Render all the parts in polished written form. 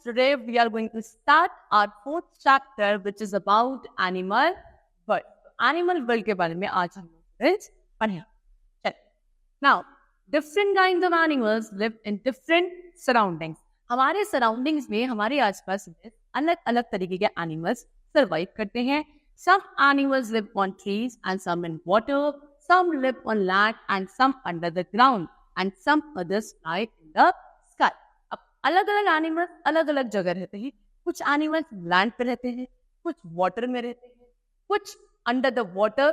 today we are going to start our fourth chapter, which is about animal world. Animal world के बारे में आज हम लोग पढ़ेंगे. Now, different kinds of animals live in different surroundings. हमारे surroundings में हमारे आसपास में अलग अलग तरीके के animals survive करते हैं. Some animals live on trees and some in water. Some live on land and some under the ground. And some others fly in the sky. अब अलग अलग एनिमल्स अलग अलग जगह रहते हैं. कुछ एनिमल्स लैंड पे रहते हैं, कुछ वाटर में रहते हैं, कुछ under the water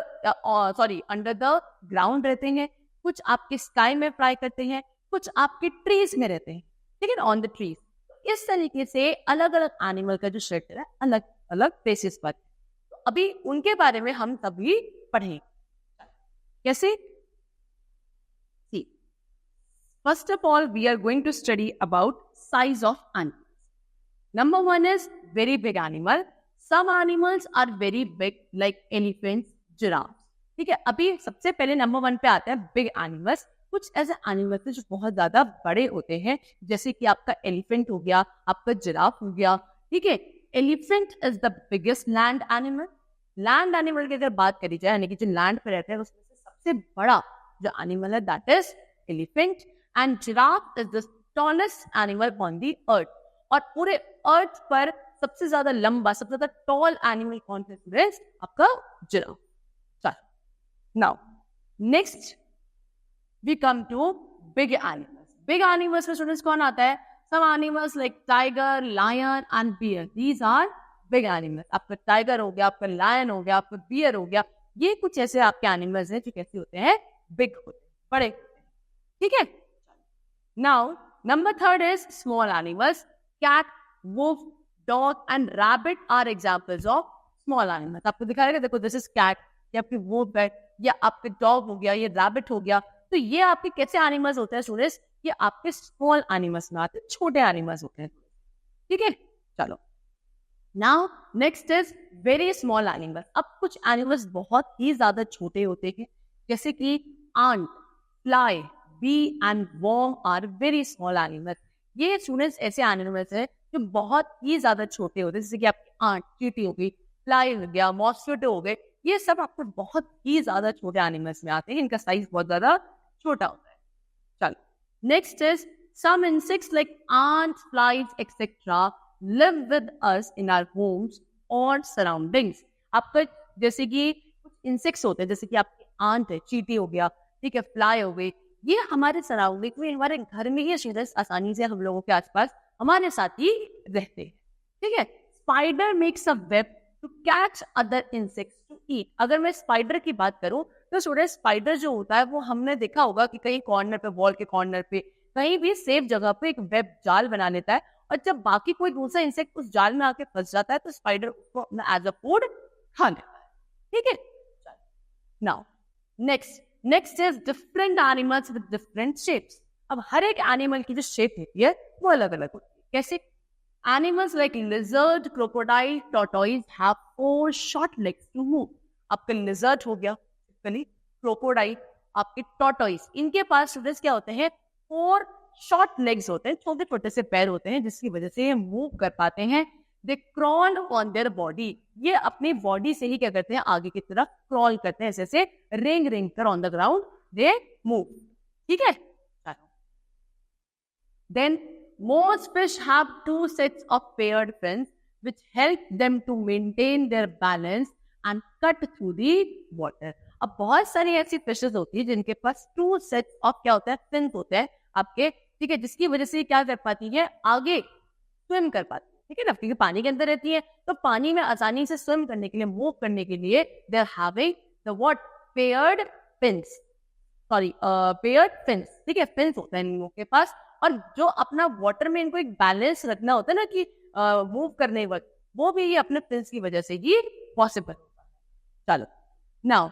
under the ground रहते हैं, कुछ आपके स्काई में फ्लाई करते हैं, कुछ आपके ट्रीज में रहते हैं, ठीक है, ऑन द ट्रीज. इस तरीके से अलग अलग एनिमल का जो शेल्टर है अलग अलग प्लेसेस पर. तो अभी उनके बारे में हम सभी पढ़ेंगे. कैसे? First of all, we are going to study about size of animals. Number one is very big animal. Some animals are very big like elephants, giraffes. ठीक है, अभी सबसे पहले नंबर वन पे आते हैं बिग एनिमल्स. कुछ ऐसे एनिमल्स हैं जो बहुत ज्यादा बड़े होते हैं, जैसे कि आपका एलिफेंट हो गया, आपका जिराफ हो गया. ठीक है, elephant is the biggest land animal. Land animal की अगर बात करी जाए, यानी कि जो लैंड पे रहते हैं, उसमें से सबसे बड़ा जो एनिमल है that is elephant. And giraffe is the tallest animal on the earth. और पूरे अर्थ पर सबसे ज्यादा लंबा, सबसे ज्यादा टॉल एनिमल कौन सा है? आपका जिराफ. चलो, now next we come to big animals. Big animals में स्टूडेंट्स कौन आता है? Some animals like tiger, lion and bear. These are big animals. आपका टाइगर हो गया, आपका लायन हो गया, आपका बियर हो गया. ये कुछ ऐसे आपके एनिमल्स हैं जो कैसे होते हैं? बिग होते हैं, बड़े. ठीक है. Now, number third is small animals. Cat, wolf, dog and rabbit are examples of small animals. आपको दिखा रहेगा, देखो, this is cat, ये आपकी wolf है, या आपके dog हो गया, ये rabbit हो गया. तो ये आपके कैसे animals होते हैं स्टूडेंट्स? ये आपके small animals में आते हैं, छोटे animals होते हैं. ठीक है, चलो. Now, next is very small animals. अब कुछ animals बहुत ही ज्यादा छोटे होते हैं, जैसे कि ant, fly, bee and worm are very small animals. ये स्टूडेंट्स ऐसे एनिमल्स हैं जो बहुत ही ज्यादा छोटे होते हैं, जैसे कि आपकी आंट, चींटी हो गई, फ्लाई हो गया, मॉस्किटो हो गए. ये सब आपको बहुत ही ज्यादा छोटे एनिमल्स में आते हैं, इनका साइज बहुत ज्यादा छोटा होता है. चलो, next is some insects like ants, flies etc. live with us in our homes or surroundings. आपका जैसे कि कुछ इंसेक्ट्स होते हैं, जैसे कि आपकी आंट है, चींटी हो गया, ठीक है, फ्लाई हो गई. ये हमारे सराउंडिंग में, हमारे घर में ही स्टूडेंट्स आसानी से हम लोगों के आसपास हमारे साथ ही रहते हैं. ठीक है. Spider makes a web to catch other insects to eat. अगर मैं स्पाइडर की बात करूं तो स्टूडेंट स्पाइडर जो होता है वो हमने देखा होगा कि कहीं कॉर्नर पे, वॉल के कॉर्नर पे, कहीं भी सेफ जगह पे एक वेब जाल बना लेता है, और जब बाकी कोई दूसरा इंसेक्ट उस जाल में आके फंस जाता है तो स्पाइडर उसको अपना एज अ फूड खा लेता है. ठीक है. Now next is different animals with different shapes. अब हर एक एनिमल की जो शेप होती है वो अलग अलग होती है. कैसे? Animals like lizard, crocodile, tortoise have 4 short legs to move. आपका लिजर्ड हो गया, क्रोकोडाइल, आपके टॉर्टोइज, इनके पास स्टूडेंट्स क्या होते हैं? 4 शॉर्ट लेग्स होते हैं, छोटे छोटे से पैर होते हैं, जिसकी वजह से ये मूव कर पाते हैं. दे क्रॉल ऑन देयर बॉडी. ये अपनी बॉडी से ही क्या करते हैं? आगे की तरफ क्रॉल करते हैं, ऐसे रेंग कर on the ground they move. ठीक है. Then most fish have 2 sets of paired fins which help them to maintain their balance and cut through the water. अब बहुत सारी ऐसी फिशेस होती है जिनके पास 2 sets of क्या होता है? फिन्स होते हैं आपके. ठीक है, जिसकी वजह से क्या कर पाती है? आगे स्विम कर पाती है. ठीक है ना, क्योंकि पानी के अंदर रहती है, तो पानी में आसानी से स्विम करने के लिए, मूव करने के लिए they are having the what? Paired fins. Paired fins. ठीक है, फिन्स होते हैं इन लोगों के पास, और जो अपना वाटर में इनको एक बैलेंस रखना होता है ना कि मूव करने वक्त, वो भी ये अपने फिन्स की वजह से ही पॉसिबल होता है. चलो, now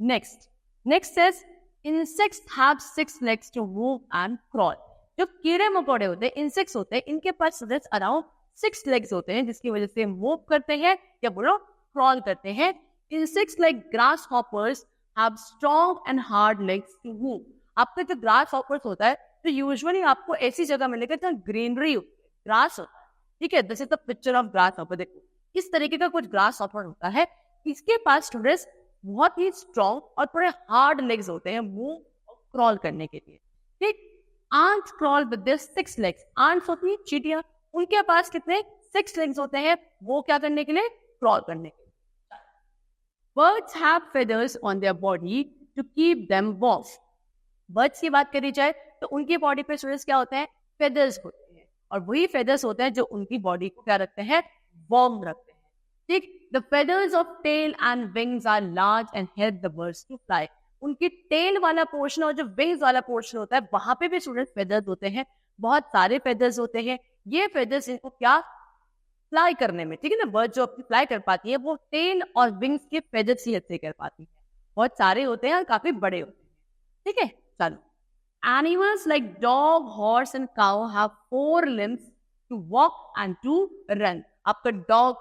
next is insects have 6 legs to move and crawl. जो कीड़े मकोड़े होते हैं, इंसेक्ट्स होते हैं, इनके पास अराउंड 6 legs होते हैं, जिसकी वजह से मूव करते हैं या बोलो क्रॉल करते हैं. Insects like grasshoppers have strong and hard legs to move. आपका जो ग्रास हॉपर्स होता है तो यूजुअली आपको ऐसी जगह मिलेगा जहाँ ग्रीनरी ग्रास होता है, ठीक है, this is the picture of grass hopper. देखो इस तरीके का कुछ ग्रास हॉपर होता है, इसके पास स्टूडेंट्स बहुत ही स्ट्रॉन्ग और थोड़े हार्ड लेग्स होते हैं मूव क्रॉल करने के लिए। ठीक, ants crawl with their 6 legs। ants होती है चींटियां, उनके पास कितने 6 legs होते हैं, वो क्या करने के लिए, क्रॉल करने के लिए। Birds have feathers on their body to keep them warm। Birds की बात करी जाए तो उनकी बॉडी पे स्टूडेंट्स क्या होते हैं, फेदर्स होते हैं, और वही फेदर्स होते हैं जो उनकी बॉडी को क्या रखते हैं, वार्म रखते हैं। ठीक, the feathers of tail and wings are large and help the birds to fly. उनकी टेल वाला पोर्शन और जो विंग्स वाला पोर्शन होता है वहां पे भी स्टूडेंट फेदर्स होते हैं, बहुत सारे फेदर्स होते हैं। ये फेदर्स इनको क्या, फ्लाई करने में, ठीक है ना, बर्ड जो अपनी फ्लाई कर पाती है वो टेल और विंग्स के फेदर्स की हेल्प से कर पाती है। बहुत सारे होते हैं और काफी बड़े होते हैं। ठीक है, चलो, animals like dog, horse and cow have 4 limbs to walk and to run। आपका डॉग,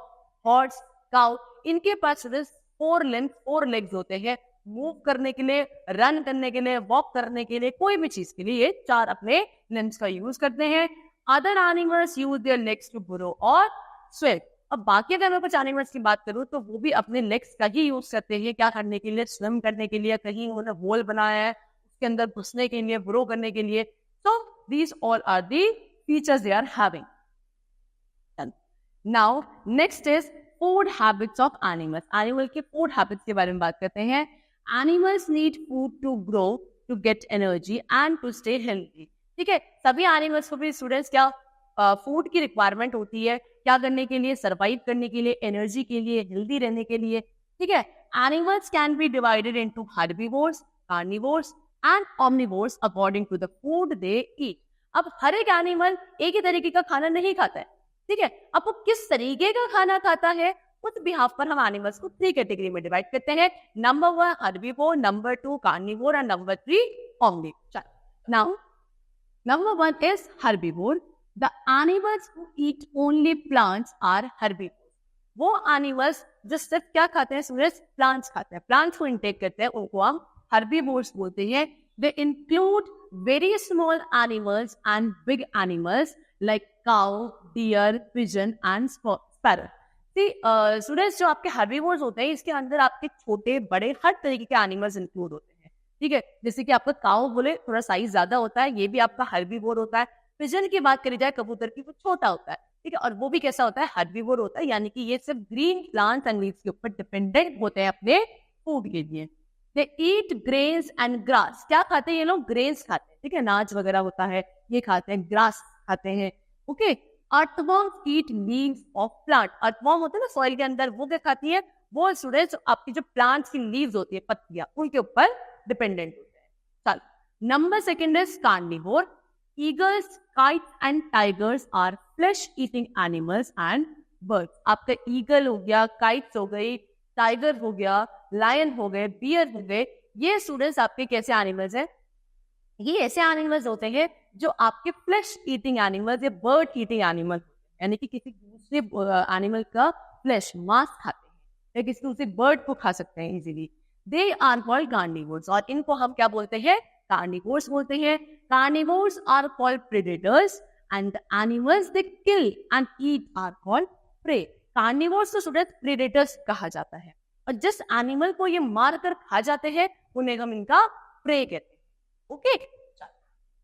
हॉर्स, काउ, इनके पास 4 limbs, 4 legs होते हैं मूव करने के लिए, रन करने के लिए, वॉक करने के लिए, कोई भी चीज के लिए ये 4 अपने limbs का यूज करते हैं। Other animals use their legs to burrow और स्विम। अब बाकी अगर मैं कुछ एनिमल्स की बात करूं तो वो भी अपने लेग्स का ही यूज करते हैं, क्या करने के लिए, स्विम करने के लिए, कहीं उन्होंने होल बनाया है उसके अंदर घुसने के लिए, ब्रो करने के लिए। So these all are the features they are having. Now next is food habits of animals। animal के food habits के बारे में बात करते हैं। Animals need food to grow, to get energy and to stay healthy। ठीक है, सभी एनिमल्स को भी स्टूडेंट्स क्या फूड की रिक्वायरमेंट होती है, क्या करने के लिए, सर्वाइव करने के लिए, एनर्जी के लिए, हेल्दी रहने के लिए। ठीक है, animals can be divided into herbivores, carnivores and omnivores according to the food they eat. अब हर एक एनिमल एक ही तरीके का खाना नहीं खाता है, ठीक है, अब वो किस तरीके का खाना खाता है उस बिहाफ पर हम एनिमल्स को 3 कैटेगरी में डिवाइड करते हैं। Number 1 herbivore, number 2 carnivore and number 3 omnivore. Now number 1 is herbivore. The animals who eat only plants are herbivore. वो एनिमल्स जो सिर्फ क्या खाते हैं स्टूडेंट्स, प्लांट्स खाते हैं, प्लांट्स को इंटेक करते हैं, उनको हम herbivores बोलते हैं। They include very small animals and big animals like cow, deer, pigeon and sparrow। Students जो आपके herbivores होते हैं इसके अंदर आपके छोटे बड़े हर तरीके के एनिमल्स इंक्लूड होते हैं। ठीक है, जैसे कि आपका काउ बोले थोड़ा साइज ज्यादा होता है, ये भी आपका herbivore होता है। पिजन की बात करी जाए कबूतर की, वो छोटा होता है, ठीक है, और वो भी कैसा होता है, herbivore होता है, यानी कि ये सिर्फ ग्रीन प्लांट्स एंड लीव्स के ऊपर डिपेंडेंट होते हैं अपने फूड के लिए। They eat grains and grass। क्या खाते हैं ये लोग, ग्रेन्स खाते हैं, ठीक है, अनाज वगैरह होता है ये खाते हैं, ग्रास खाते हैं। Okay, earthworms eat leaves of plant. Earthworm होते हैं ना सॉइल के अंदर, वो क्या खाती है, वो स्टूडेंट्स आपकी जो प्लांट्स की लीव्स होती है, पत्तियां, उनके ऊपर डिपेंडेंट होते हैं। चलो, number 2 is carnivore. Eagles, kites and tigers are flesh eating animals and birds. आपका ईगल हो गया, काइट्स हो गई, टाइगर हो गया, लायन हो गए, बियर हो गए, ये स्टूडेंट्स आपके कैसे एनिमल्स हैं, ये ऐसे एनिमल्स होते हैं जो आपके फ्लैश ईटिंग एनिमल्स या बर्ड ईटिंग एनिमल, यानी कि किसी दूसरे एनिमल का फ्लैश, मांस खाते हैं या किसी दूसरे बर्ड को खा सकते हैं easily. They are called carnivores, और इनको हम क्या बोलते हैं, कार्निवोर्स बोलते हैं। Carnivores are called predators and the animals they kill and eat are called prey. Carnivores तो स्टूडेंट प्रेडेटर्स कहा जाता है, और जिस एनिमल को ये मार कर खा जाते हैं उन्हें हम इनका प्रे कहते हैं। Okay,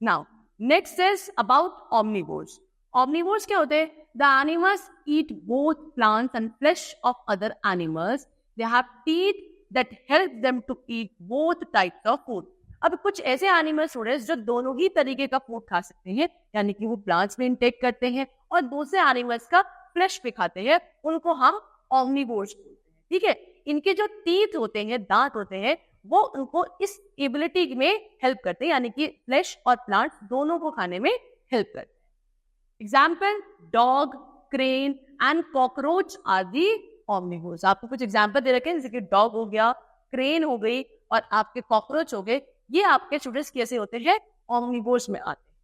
now next is about omnivores. Omnivores क्या होते हैं, the animals eat both plants and flesh of other animals. They have teeth that help them to eat both types of food. अब कुछ ऐसे एनिमल्स स्टूडेंट्स जो दोनों ही तरीके का फूड खा सकते हैं, यानी कि वो प्लांट्स में इंटेक करते हैं और दूसरे एनिमल्स का फ्लैश भी खाते हैं, उनको हम ऑमनिवोर्स बोलते हैं। ठीक है, इनके जो टीथ होते हैं, दांत होते हैं, वो उनको इस एबिलिटी में हेल्प करते हैं, यानी कि फ्लैश और प्लांट्स दोनों को खाने में हेल्प करते हैं। Example, dog, crane and cockroach are the omnivores. आपको कुछ एग्जाम्पल दे रखे हैं, जैसे कि डॉग हो गया, क्रेन हो गई और आपके कॉकरोच हो गए, ये आपके स्टूडेंट्स कैसे होते हैं, ऑमनिवोर्स में आते हैं।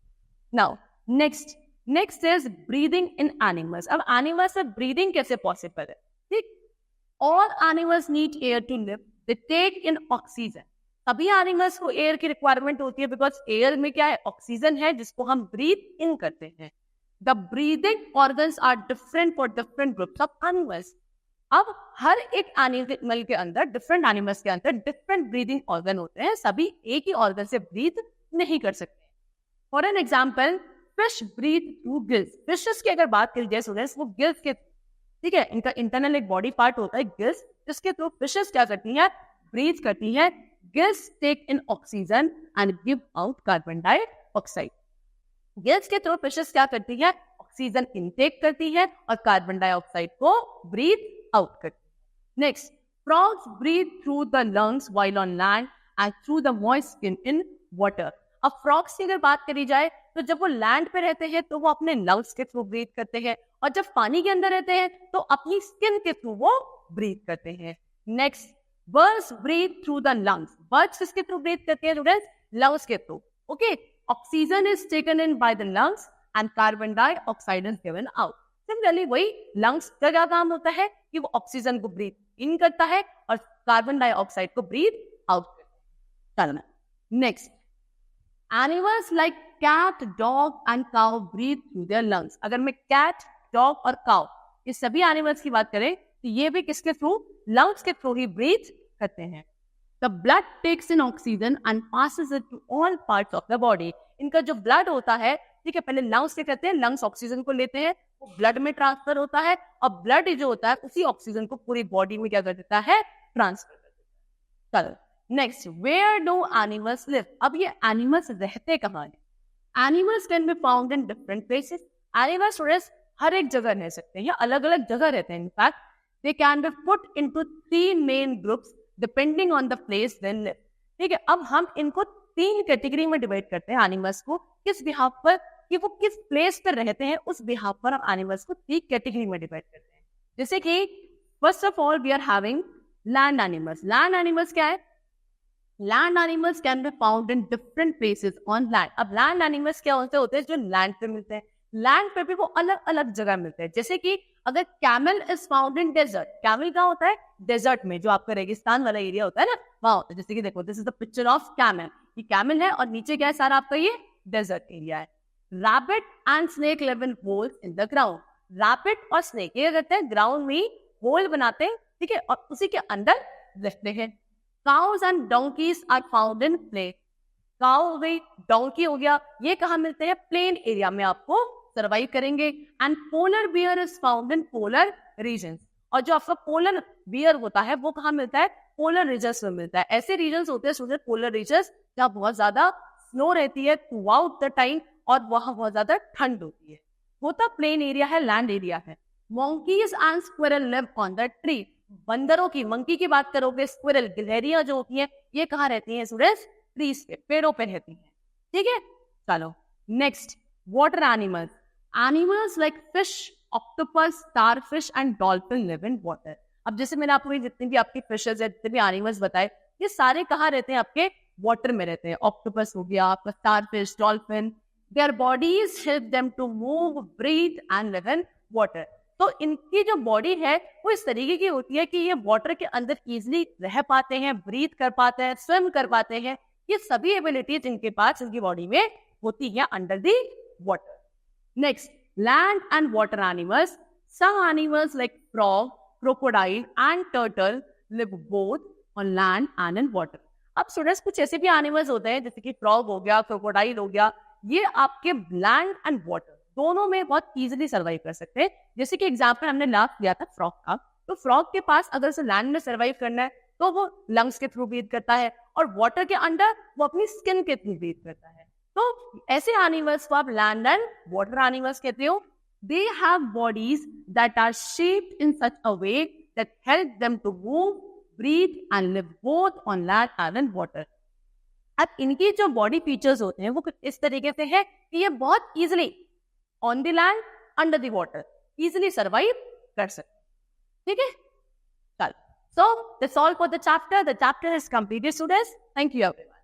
Now next is breathing in animals. अब एनिमल्स से ब्रीदिंग कैसे पॉसिबल है, ठीक, all animals need air to live, they take in oxygen. सभी एनिमल्स को एयर की रिक्वायरमेंट होती है, बिकॉज एयर में क्या है, ऑक्सीजन है जिसको हम ब्रीथ इन करते हैं। The breathing organs are different for different groups of animals. अब हर एक एनिमल के अंदर, डिफरेंट एनिमल्स के अंदर डिफरेंट ब्रीदिंग ऑर्गन होते हैं, सभी एक ही ऑर्गन से ब्रीथ नहीं कर सकते। For an example, fish breathe through gills. Fishes की अगर बात करी जाए स्टूडेंट्स, वो गिल्स के, ठीक है, इनका इंटरनल एक बॉडी पार्ट होता है गिल्स, जिसके थ्रू फिशेस क्या करती हैं, ब्रीथ करती है। Gills take in oxygen and give out carbon dioxide. Gills के थ्रू फिशेस क्या करती है, ऑक्सीजन इनटेक करती है और कार्बन डाइऑक्साइड को ब्रीथ आउट करती है। Next, frogs breathe through the lungs while on land and through the moist skin in water. अब फ्रॉग्स की अगर बात करी जाए तो जब वो लैंड पे रहते हैं तो वो अपने लंग्स के थ्रू ब्रीथ करते हैं, और जब पानी के अंदर रहते हैं तो अपनी स्किन के थ्रू वो ब्रीथ करते हैं। Next, birds breathe through the lungs. Birds किसके थ्रू ब्रीथ करते हैं स्टूडेंट्स, लंग्स के through. Okay, oxygen is taken in by the lungs and carbon dioxide is given out. Similarly वही लंग्स का क्या काम होता है कि वो ऑक्सीजन को ब्रीथ इन करता है और कार्बन डाइऑक्साइड को ब्रीथ आउट करता है। Next, animals like cat, dog and cow breathe through their lungs. अगर मैं कैट, डॉग और काउ, ये सभी एनिमल्स की बात करें तो ये भी किसके थ्रू, लंग्स के थ्रू ही ब्रीथ करते हैं। The blood takes in oxygen and passes it to all parts of the body. इनका जो ब्लड होता है, ठीक है, पहले लंग्स क्या करते हैं, लंग्स ऑक्सीजन को लेते हैं, वो ब्लड में ट्रांसफर होता है, और ब्लड जो होता है उसी ऑक्सीजन को पूरी बॉडी में क्या कर देता है, ट्रांसफर कर देता है। चलो next, where do animals live. अब ये एनिमल्स रहते कहाँ हैं। Animals can be found in different places. Animals हर एक जगह रह सकते हैं या अलग अलग जगह रहते हैं। In fact they can be put into 3 main groups depending on the place they live. ठीक है, अब हम इनको 3 कैटेगरी में डिवाइड करते हैं एनिमल्स को, किस बिहाफ पर, कि वो किस प्लेस पर रहते हैं, उस बिहाफ पर हम एनिमल्स को 3 कैटेगरी में डिवाइड करते हैं। जैसे कि first of all we are having land animals. Land animals क्या है, land animals can be found in different places on land. अब लैंड एनिमल्स क्या होते हैं, जो लैंड पे मिलते हैं। लैंड पे भी वो अलग अलग जगह मिलते हैं। जैसे कि अगर camel is found in desert, camel कहाँ होता है, डेजर्ट में, जो आपका रेगिस्तान वाला एरिया होता है ना, वहां होता है। जैसे कि देखो, this is the picture of camel, ये कैमल है और नीचे क्या है सारा आपका ये डेजर्ट एरिया है। Rabbit and snake live in holes in the ground. Rabbit और स्नेक ये करते हैं, ग्राउंड में होल बनाते हैं, ठीक है, और उसी के अंदर रहते हैं। Cows and donkeys are found in plain। Cow हो गई, डोंकी हो गया, ये कहाँ मिलते हैं, प्लेन एरिया में आपको सर्वाइव करेंगे। And polar bear is found in polar regions. और जो आपका पोलर बियर होता है वो कहाँ मिलता है, पोलर रीजन्स में मिलता है। ऐसे रीजन्स होते हैं पोलर रीजन्स जहाँ बहुत ज्यादा स्नो रहती है थ्रू आउट द टाइम और वहां बहुत ज्यादा ठंड होती है। होता प्लेन एरिया है, लैंड एरिया है। Monkeys and squirrel live on the tree। बंदरों की, मंकी की बात करोगे, स्क्विरल गिलहरियां जो होती हैं, ये कहाँ रहती हैं स्टूडेंट्स, ट्रीज पे, पेड़ों पे रहती हैं। ठीक है, चलो next, water animals. Animals like fish, octopus, starfish and dolphin live in water. अब जैसे मैंने आपको जितनी भी आपकी फिशेस है, जितने भी एनिमल्स बताए, ये सारे कहाँ रहते हैं, आपके वाटर में रहते हैं। ऑक्टोपस हो गया आपका, starfish, dolphin, their bodies help them to move, breathe and live in water. तो इनकी जो बॉडी है वो इस तरीके की होती है कि ये वाटर के अंदर इजिली रह पाते हैं, ब्रीथ कर पाते हैं, स्विम कर पाते हैं। ये सभी एबिलिटीज इनके पास, इनकी बॉडी में होती है under the water. Next, land and water animals. Some animals like frog, crocodile and turtle live both on land and in water. अब स्टूडेंट्स कुछ ऐसे भी एनिमल्स होते हैं जैसे कि फ्रॉग हो गया, क्रोकोडाइल हो गया, ये आपके लैंड एंड वाटर दोनों में बहुत इजीली सर्वाइव कर सकते हैं। जैसे कि एग्जांपल हमने लास्ट दिया था फ्रॉग का, तो फ्रॉग के पास अगर उसे लैंड में सर्वाइव करना है तो वो लंग्स के थ्रू ब्रीथ करता है, और वाटर के अंदर वो अपनी स्किन के थ्रू ब्रीथ करता है। तो ऐसे एनिमल्स को आप लैंड एंड वाटर एनिमल्स कहते हो। They have bodies that are shaped in such a way that help them to move, breathe and live both on land and in water. अब इनकी जो बॉडी फीचर्स होते हैं वो इस तरीके से है कि ये बहुत easily on the land, under the water, easily survive कर सकते। ठीक है, चल, so that's all for the chapter. The chapter is completed, students. Thank you everyone.